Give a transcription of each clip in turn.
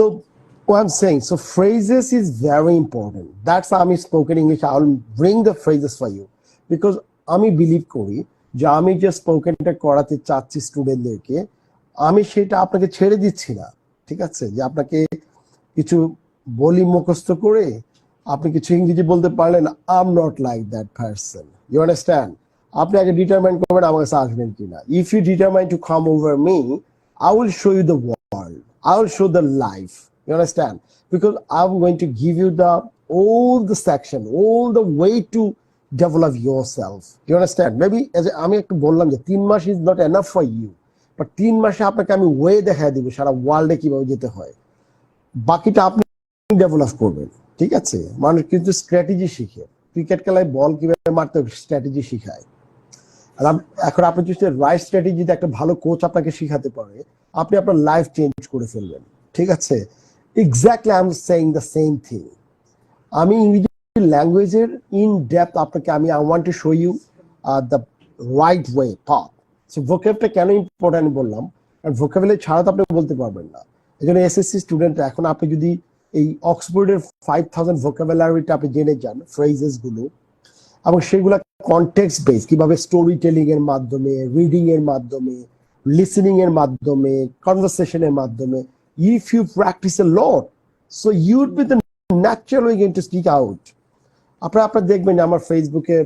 So what I'm saying, so phrases is very important. That's how I'm spoken English. I'll bring the phrases for you because আমি believe করি যে আমি যে স্পোকেনটা করাতে চাচ্ছি স্টুডেন্টদেরকে, আমি সেটা আপনাকে ছেড়ে দিচ্ছি না, ঠিক আছে? যে আপনাকে কিছু বলি মুখস্থ করে আপনি কিছু ইংরেজি বলতে পারলেন, I am not like that person, you understand? আপনি আগে ডিটারমাইন করবেন আমার কাছে আসবেন কিনা। If you determine to come over me, I will show you the world, I will show the life. You understand? Because I'm going to give you the all the section, all the way to develop yourself. You understand? Maybe as আমি একটু বললাম যে 3 মাস is not enough for you, but 3 মাসে আপনাকে আমি way দেখায় দিব সারা ওয়ার্ল্ডে কিভাবে যেতে হয়। বাকিটা আপনি ডেভেলপ করবেন, ঠিক আছে? মানুষ কিন্তু স্ট্র্যাটেজি শিখে, ক্রিকেট খেলায় বল কিভাবে মারতে স্ট্র্যাটেজি শিখায়। আর এখন আপনি যদি রাইট স্ট্র্যাটেজিতে একটা ভালো কোচ আপনাকে শিখাতে পারে, আপনি আপনার লাইফ চেঞ্জ করে ফেলবেন, ঠিক আছে? Exactly I am saying the same thing. আমি ইংরেজি ল্যাঙ্গুয়েজের ইন ডেপথ আপনাকে I want to show you the right way path. So ভোকাবটা কেন ইম্পর্টেন্ট বললাম, আর ভোকাবুলারি ছাড়া তো আপনি বলতে পারবেন না। এই জন্য এসএসসি স্টুডেন্ট এখন আপনি যদি এই অক্সফোর্ডের 5000 ভোকাবুলারিটা আপনি জেনে যান, ফ্রেজেস গুলো, এবং সেগুলা কনটেক্সট বেস, কিভাবে স্টোরি টেলিং এর মাধ্যমে, রিডিং এর মাধ্যমে, লিসেনিং এর মাধ্যমে, কনভারসেশনের মাধ্যমে, if you practice a lot, so you would be the naturally going to speak out. আপনারা দেখবেন আমার ফেসবুকে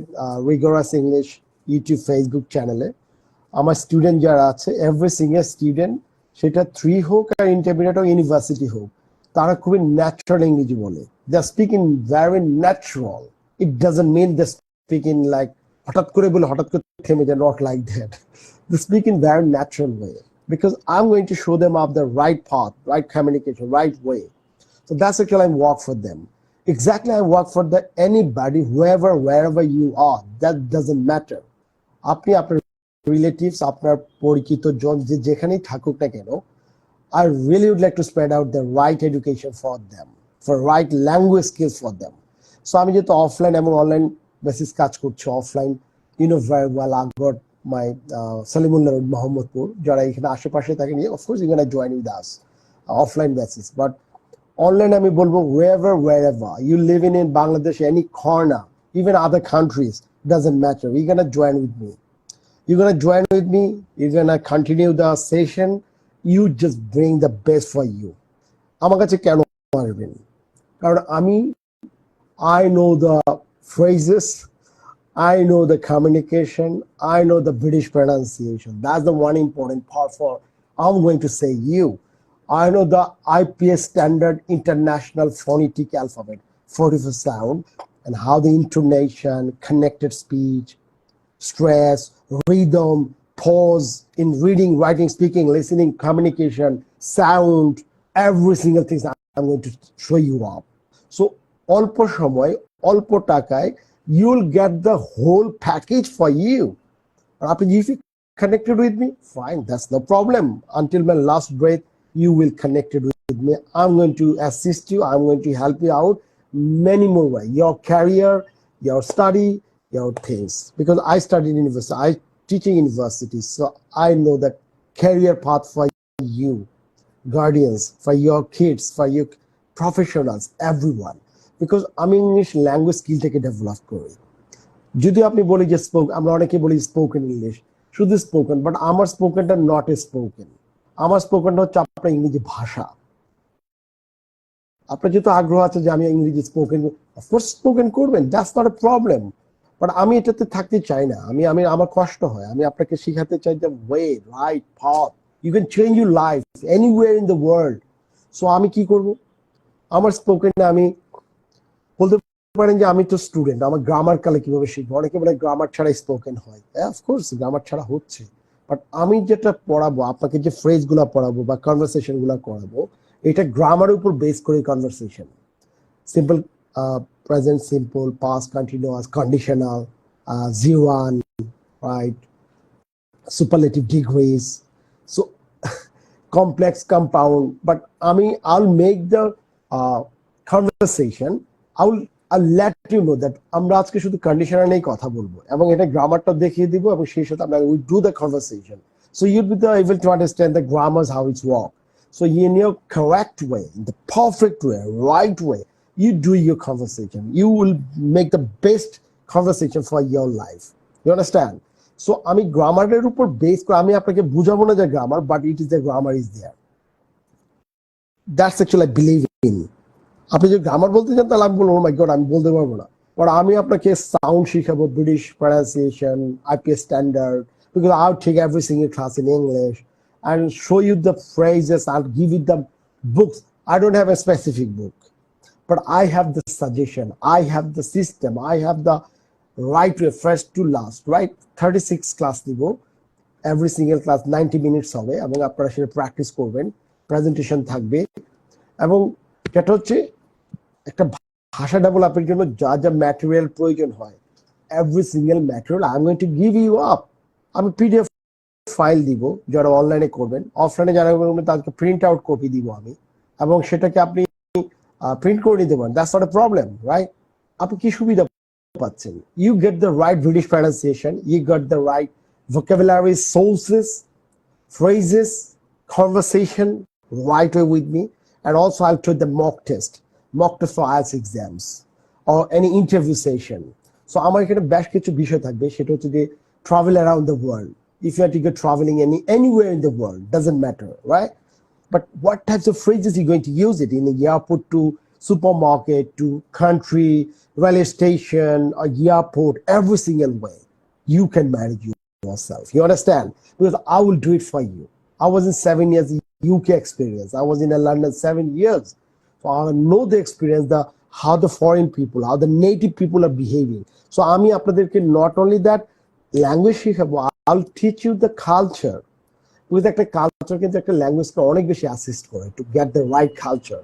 রিগরাস ইংলিশ ইউটিউব ফেসবুক চ্যানেলে আমার স্টুডেন্ট যারা আছে, এভরি সিঙ্গেল স্টুডেন্ট, সেটা 3 হোক আর ইন্টারমিডিয়েট হোক ইউনিভার্সিটি হোক, তারা খুবই ন্যাচারাল ইংরেজি বলে। They are speaking very natural. It doesn't mean they speaking like হঠাৎ করে বলে হঠাৎ করে থেমে যায়, not like that. They speak in very natural way because I'm going to show them up the right path, right communication, right way. So that's actually I work for them. Exactly, I work for anybody, whoever, wherever you are. That doesn't matter. আপনি আপনার relatives, আপনার পরিচিত জন যেখানেই থাকুক না কেন, I really would like to spread out the right education for them, for right language skills for them. So আমি যেহেতু অফলাইন এবং অনলাইন বেসিস কাজ করছি, offline, you know very well, I got my Salimullah Road, Mohammadpur, যারা এখানে আশেপাশে থাকেন, of course you're gonna join with us offline basis, but online আমি বলবো wherever you living in Bangladesh, any corner, even other countries, doesn't matter, you're gonna join with me, you're gonna continue the session, you just bring the best for you. আমার কাছে কেন পারবেন? কারণ I know the phrases, I know the communication, I know the British pronunciation. That's the one important part for I'm going to say you. I know the IPS standard international phonetic alphabet, 44 sound, and how the intonation, connected speech, stress, rhythm, pause in reading, writing, speaking, listening, communication, sound, every single thing I'm going to show you up. So অল্প সময়, অল্প টাকায়, you'll get the whole package for you. If you connected with me, fine, that's no problem. Until my last breath, you will connected with me. I'm going to assist you. I'm going to help you out many more ways. Your career, your study, your things. Because I studied in university, I teach in university, so I know that career path for you, guardians, for your kids, for your professionals, everyone. Because আমি English language স্কিলটাকে develop করি। যদি আপনি বলি যে আমরা অনেকে বলি spoken English, শুধু স্পোকেন, বাট আমার স্পোকেনটা নট এ স্পোকেন। আমার স্পোকেনটা হচ্ছে আপনার ইংরেজি ভাষা। আপনার যেহেতু আগ্রহ আছে যে আমি ইংরেজি স্পোকেন, অফকোর্স স্পোকেন করবেন, that's not a problem, but আমি এটাতে থাকতে চাই না। আমার কষ্ট হয়। আমি আপনাকে শিখাতে চাই যে way, right path, you can change your life anywhere in the world. So আমি কি করব? আমার স্পোকেনে আমি বলতে পারেন যে আমি তো স্টুডেন্ট, আমার গ্রামার কালে কিভাবে শিখবো? অনেকে বলে গ্রামার ছাড়া স্পোকেন হয়। অফকোর্স গ্রামার ছাড়া হচ্ছে, বাট আমি যেটা পড়াবো আপনাকে, যে ফ্রেজ গুলা পড়াবো বা কনভারসেশন গুলা করাবো, এটা গ্রামারের উপর বেস করে conversation. Simple, present simple, past continuous, conditional, জিওয়ান, right, superlative degrees, so complex, compound. But I'll make the conversation, I'll let you know that আমরা আজকে শুধু কন্ডিশনার নিয়ে কথা বলবো এবং এটা গ্রামারটা দেখিয়ে দিব, এবং সেই সাথে আমরা we do the conversation, so ইউড B able to understand the grammars, how it's work. So in your correct way, in the perfect way, right way, you do your conversation. You will make the best conversation for your life. You understand? So আমি গ্রামারের উপর base করে আমি আপনাকে বুঝাবো না যে grammar, but it is the grammar is there. That's actually I believe in. আপনি যদি গ্রামার বলতে চান তাহলে আমি বলবো মাই গড আমি বলতে পারবো না, বাট আমি আপনাকে সাউন্ড শিখাবো, British pronunciation, IPS standard, because I'll take every single class in English and show you the phrases. I'll give you the books. I don't have a specific book, but I have the suggestion. I have the system. I have the right way, first to last, right? 36 class নিবো, every single class 90 minutes হবে এবং আপনারা সেটা practice করবেন, presentation থাকবে এবং এটা হচ্ছে একটা ভাষা ডেভেলপের জন্য যা যা ম্যাটেরিয়াল প্রয়োজন হয়, every single material I am going to give you up. আমি পিডিএফ ফাইল দিব, যারা অনলাইনে করবেন, অফলাইনে যারা করবেন তাদেরকে প্রিন্ট আউট কপি দিব আমি, এবং সেটাকে আপনি প্রিন্ট করে নিতে পারেন। That's not a problem, right? আপনি কি সুবিধা পাচ্ছেন? You get the right British pronunciation, you get the right vocabulary, sources, phrases, conversation right away with me, and also I'll take the mock test for IELTS exams or any interview session. So আমার এখানে বেশ কিছু বিষয় থাকবে, সেটা হচ্ছে যে travel around the world. If you have to go traveling anywhere in the world, doesn't matter, right? But what types of phrases you're going to use it in the airport to supermarket to country, railway station or airport, every single way you can manage yourself. You understand? Because I will do it for you. I was in 7 years UK experience. I was in London 7 years. So I know the experience, how the foreign people, how the native people are behaving. So আমি আপনাদেরকে not only that language শিখাবো, I'll teach you the culture. Because একটা culture কিন্তু একটা ল্যাঙ্গুয়েজকে অনেক বেশি assist করে to get the right culture.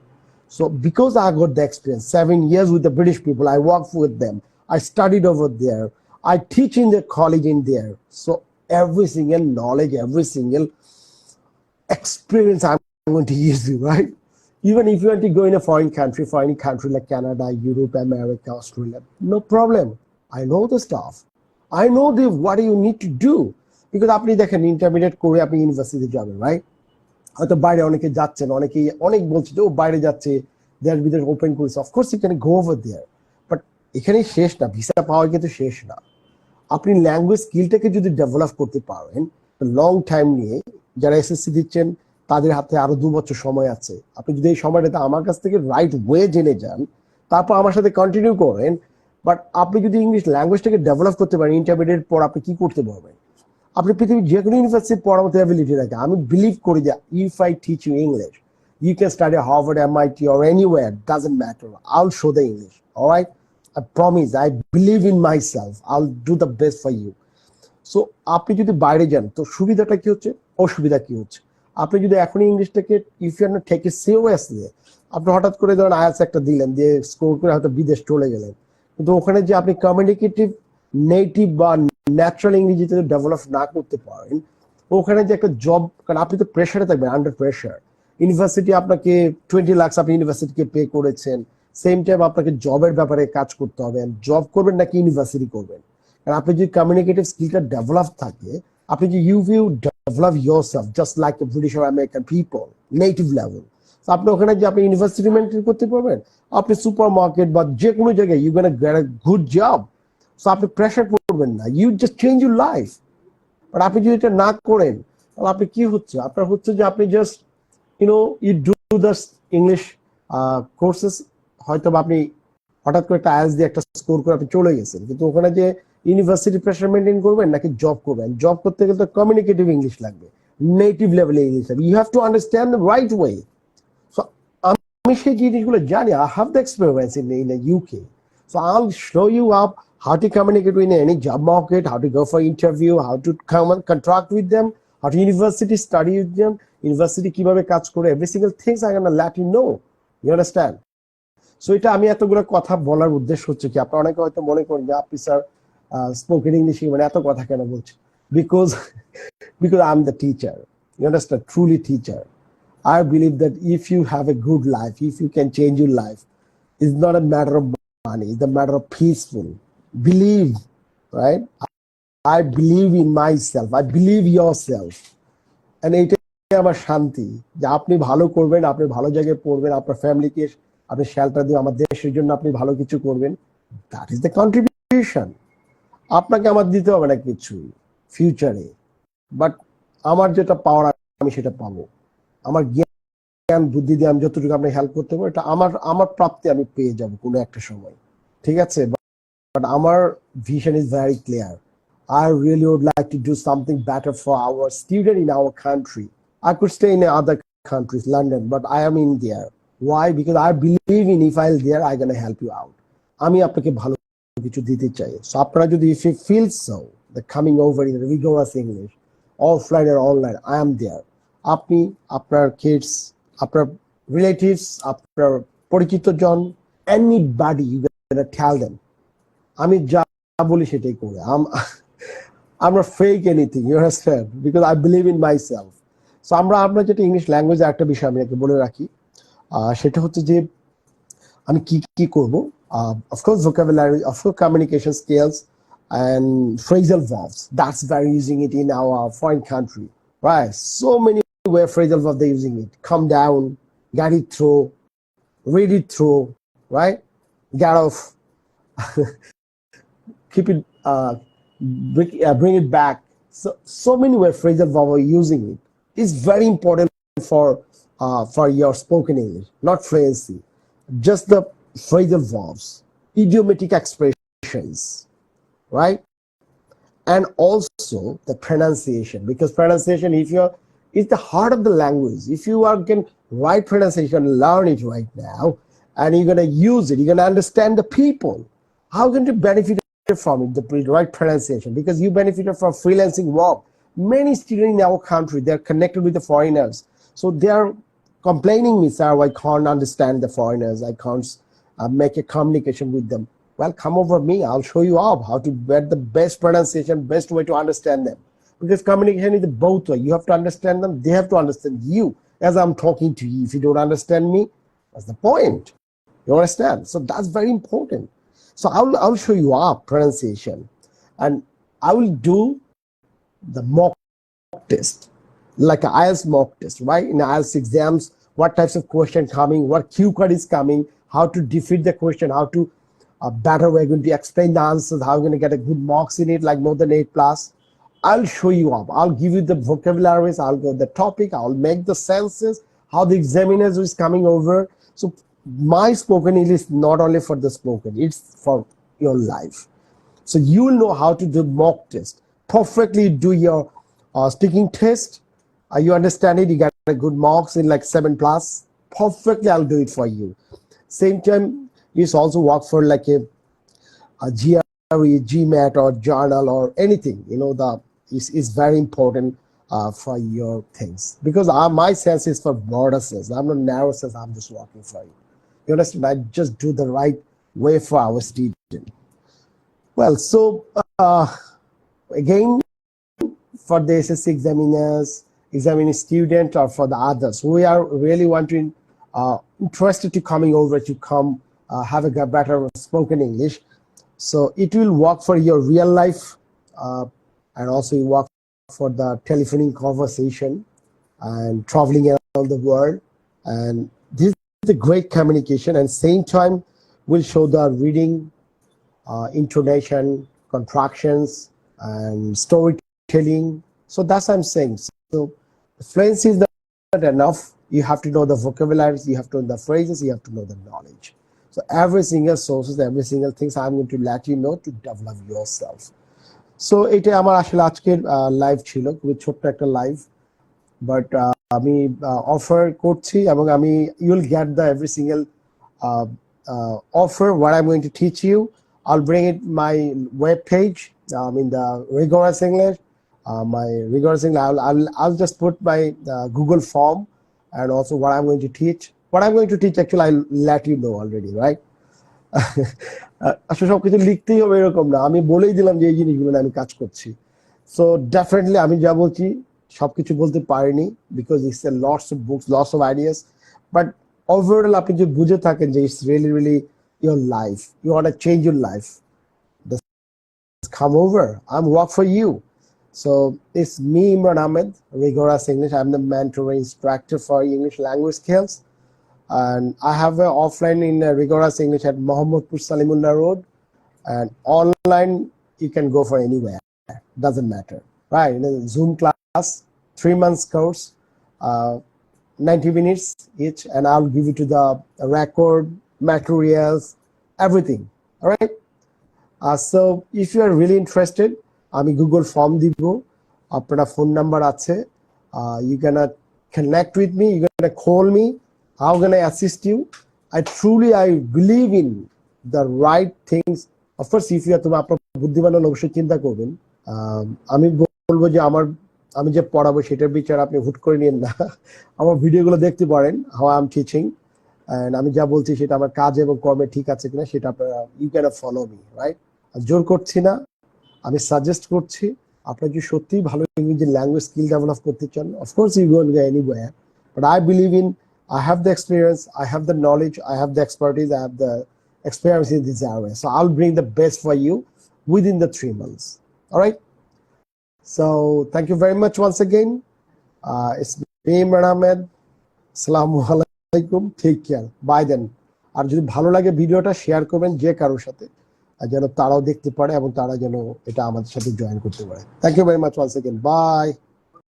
So because I got the experience, 7 years with the British people, I worked with them, I studied over there, I teach in the college in there. So every single knowledge, every single experience I'm going to use you, right? Even if you want to go in a foreign country, for any country like Canada, Europe, America, Australia, no problem. I know the stuff. I know what you need to do. Because আপনি দেখেন intermediate করে আপনি university যাবেন, right? হয়তো বাইরে অনেকে যাচ্ছেন, অনেকেই অনেক বলছে যে ও বাইরে যাচ্ছে, দেয়ার ভিতরে ওপেন করেছে, of course you can go over there, but এখানেই শেষ না, ভিসা পাওয়া কিন্তু শেষ না। আপনি ল্যাঙ্গুয়েজ স্কিলটাকে যদি ডেভেলপ করতে পারেন লং টাইম নিয়ে, যারা এসএসসি দিচ্ছেন তাদের হাতে আরো 2 বছর সময় আছে। আপনি যদি এই সময়টাতে আমার কাছ থেকে রাইট ওয়ে জেনে যান, তারপর আমার সাথে কন্টিনিউ করেন, বাট আপনি যদি ইংলিশ ল্যাঙ্গুয়েজটাকে ডেভেলপ করতে পারেন, ইন্টারমিডিয়েট পর আপনি কি করতে পারবেন? আপনি পৃথিবীর যে কোনো ইউনিভার্সিটি পড়ার মতো অ্যাবিলিটি রাখে। আমি বিলিভ করি যে if I teach you English, you can study Harvard, MIT or anywhere, doesn't matter. I'll show the English, all right? I promise, I believe in myself. I'll do the best for you. So আপনি যদি বাইরে যান তো সুবিধাটা কি হচ্ছে, অসুবিধা কি হচ্ছে? আপনি যদি এখনই ইংলিশটাকে if you are not take it seriously, আপনি হঠাৎ করে ধরেন আইএলটিএস একটা দিলেন, দিয়ে স্কোর করে হয়তো বিদেশ চলে গেলেন, কিন্তু ওখানে যে আপনি কমিউনিকেটিভ নেটিভ বা ন্যাচারাল ইংরেজিতে ডেভেলপ না করতে পারেন, ওখানে যে একটা জব, কারণ আপনি তো প্রেশারে থাকবেন, আন্ডার প্রেশার। ইউনিভার্সিটি আপনাকে 20 লাখ আপনি ইউনিভার্সিটিকে পে করেছেন, সেম টাইম আপনাকে জবের ব্যাপারে কাজ করতে হবে, জব করবেন নাকি ইউনিভার্সিটি করবেন। কারণ আপনি যদি কমিউনিকেটিভ স্কিলটা ডেভেলপ থাকে, আপনি যে you develop yourself just like British আর আমেরিকান পিপল নেটিভ লেভেল, আপনি ওখানে যে আপনি ইউনিভার্সিটি মেনটেন করতে পারবেন, আপনি সুপার মার্কেট বা যে কোনো জায়গায় you gonna get a good job. So আপনি প্রেশার করবেন না, you just change your life. But আপনি যদি এটা না করেন তাহলে আপনি কি হচ্ছে, আপনার হচ্ছে যে আপনি just you do the English courses, হয়তো আপনি হঠাৎ করে একটা আইএলটিএস দিয়ে একটা স্কোর করে আপনি চলে গেছেন, কিন্তু ওখানে যে ইউনিভার্সিটি প্রেশার মেনটেন করবেন নাকি জব করবেন, জব করতে গেলে তো কমিউনিকেটিভ ইংলিশ লাগবে, নেটিভ লেভেলে ইংলিশ লাগবে, you have to understand the right way. So আমি সেই জিনিসগুলো জানি, I have the experience in UK. So I'll show you up how to communicate in any job market, how to go for interview, how to come and contract with them, how to university study with them, university কিভাবে কাজ করে, every single things I'm gonna let you know. You understand? So এটা আমি এতগুলো কথা বলার উদ্দেশ্য হচ্ছে কি, আপনারা অনেকে হয়তো মনে করেন যে আপনি স্যার স্পোকেন ইংলিশ মানে এত কথা কেন বলছেন, because I'm the teacher. You understand? Truly teacher. I believe that if you have a good life, if you can change your life, it's not a matter of money, it's a matter of peaceful. Believe, right? I believe in myself. I believe yourself. And আমার শান্তি যে আপনি ভালো করবেন, আপনি ভালো জায়গায় পড়বেন, আপনার ফ্যামিলিকে আপনি শেল্টার দিয়ে আমার দেশের জন্য আপনি ভালো কিছু করবেন, দ্যাট ইজ দ্য কন্ট্রিবিউশন। আপনাকে আমার দিতে হবে না কিছু ফিউচারে, বাট আমার যেটা পাওয়ার আমি সেটা পাবো। আমার জ্ঞান বুদ্ধি দিয়ে আমি যতটুকু আপনি হেল্প করতে পারবো এটা আমার আমার প্রাপ্তি আমি পেয়ে যাব কোনো একটা সময়, ঠিক আছে? বাট আমার vision is very clear. I really would like to do something better for our student in our country. I could stay in other countries, London, but I am in there. Why? Because I believe in if I'll there, I'm gonna help you out. আমি আপনাকে ভালো কিছু দিতে চাই। So আপনারা যদি if you feel so, the coming over in rigorous English, offline or online, I am there. আপনি আপনার kids, আপনার relatives, আপনার পরিচিত জন, anybody you gonna tell them. আমি যা বলি সেটাই করে। I'm not fake anything, you understand? Because I believe in myself. So আমরা যেটা ইংলিশ ল্যাঙ্গুয়েজে একটা বিষয় আমি আপনাকে বলে রাখি, সেটা হচ্ছে যে আমি কি কি করব। Of course vocabulary, of course communication skills and phrasal verbs. That's very using it in our foreign country, right? So many way phrasal verbs they're using it. Come down, get it through, read it through, right? Get off. Keep it, bring it back. So many way phrasal verb are using it. It's very important for your spoken English, not fluency. Just the phrasal verbs, idiomatic expressions, right? And also the pronunciation, because pronunciation, if you're, is the heart of the language. If you can write pronunciation, learn it right now, and you're gonna use it, you're gonna understand the people. How can you benefit from it, the right pronunciation? Because you benefited from freelancing work. Many students in our country, they're connected with the foreigners, so they are complaining me, sir, I can't understand the foreigners, I can't make a communication with them. Well, come over me, I'll show you up how to get the best pronunciation, best way to understand them. Because communication is both way. You have to understand them, they have to understand you. As I'm talking to you, if you don't understand me, what's the point? You understand? So that's very important. So I'll show you up pronunciation, and I will do the mock test, like an IELTS mock test, right? In IELTS exams, what types of question coming, what cue card is coming, how to defeat the question, how to better way going to explain the answers, how you're going to get a good marks in it, like more than 8+. I'll show you up. I'll give you the vocabularies. I'll go the topic. I'll make the senses, how the examiners is coming over. So my spoken English is not only for the spoken, it's for your life. So you'll know how to do mock test, perfectly do your speaking test. You understand it, you got a good marks in like 7+. Perfectly, I'll do it for you. Same time, you also work for like a GRE, GMAT or journal or anything, you know, the is very important for your things. Because my sense is for broader sense. I'm not narrow sense, I'm just working for you. You understand? I just do the right way for our student. Well, so again, for the SSC examiners, examining student, or for the others, we are really wanting interested to coming over to come have a better spoken English. So it will work for your real life, and also you work for the telephoning conversation and traveling around the world. And this is a great communication, and same time will show the reading, intonation, contractions, and storytelling. So that's what I'm saying. So fluency is not enough. You have to know the vocabularies, you have to know the phrases, you have to know the knowledge. So every single sources, every single things I'm going to let you know to develop yourself. So এটা আমার আসলে আজকের live ছিল, খুবই ছোট্ট একটা live, but আমি offer করছি এবং আমি you'll get the every single offer what I'm going to teach you. I'll bring it my web page in the rigorous English. My rigorous English, I'll just put my Google form and also what I'm going to teach. What I'm going to teach, actually, I'll let you know already, right? আসলে সবকিছু লিখতেই হবে এরকম না, আমি বলেই দিলাম যে এই জিনিসগুলো আমি কাজ করছি। সো ডেফিনেটলি আমি যা বলছি সবকিছু বলতে পারিনি, because it's a lots of books, lots of ideas, but overall আপনি যদি বুঝে থাকেন যে it's really really your life, you want to change your life, just come over. I'm work for you. So it's me, Imran Ahmed, Rigorous English. I'm the mentor instructor for English language skills. And I have an offline in Rigorous English at Mohammedpur Salimullah Road. And online, you can go for anywhere. Doesn't matter, right? Zoom class, 3 months course, 90 minutes each, and I'll give you to the record, materials, everything. All right. So if you are really interested, আমি Google form দিব, আপনার phone number আছে, you gonna connect with me, you gonna call me, how can I assist you? I believe in the right things. Of course, if you are তোমার আপনার বুদ্ধিমান হলে অবশ্যই চিন্তা করবেন। আমি বলবো যে আমি যে পড়াবো সেটার বিচার আপনি হুট করে নিয়েন না। আমার ভিডিওগুলো দেখতে পারেন, how I am teaching, and আমি যা বলছি সেটা আমার কাজ এবং কর্মে ঠিক আছে কিনা সেটা আপনারা you can follow me, right? জোর করছি না, আমি সাজেস্ট করছি। আপনি যদি সত্যিই ভালো ইংরেজি ল্যাঙ্গুয়েজ স্কিল ডেভেলপ করতে চান, of course you gonna go anywhere, but I believe in I have the experience, I have the knowledge, I have the expertise, I have the experience in this area. So I'll bring the best for you within the 3 months. All right. So thank you very much once again. It's me, Imran Ahmed. Assalamu alaikum. Take care. Bye then. আর যদি ভালো লাগে ভিডিওটা share করবেন যে কারোর সাথে, যেন তারাও দেখতে পারে এবং তারা যেন এটা আমাদের সাথে জয়েন করতে পারে। Thank you very much once again. By.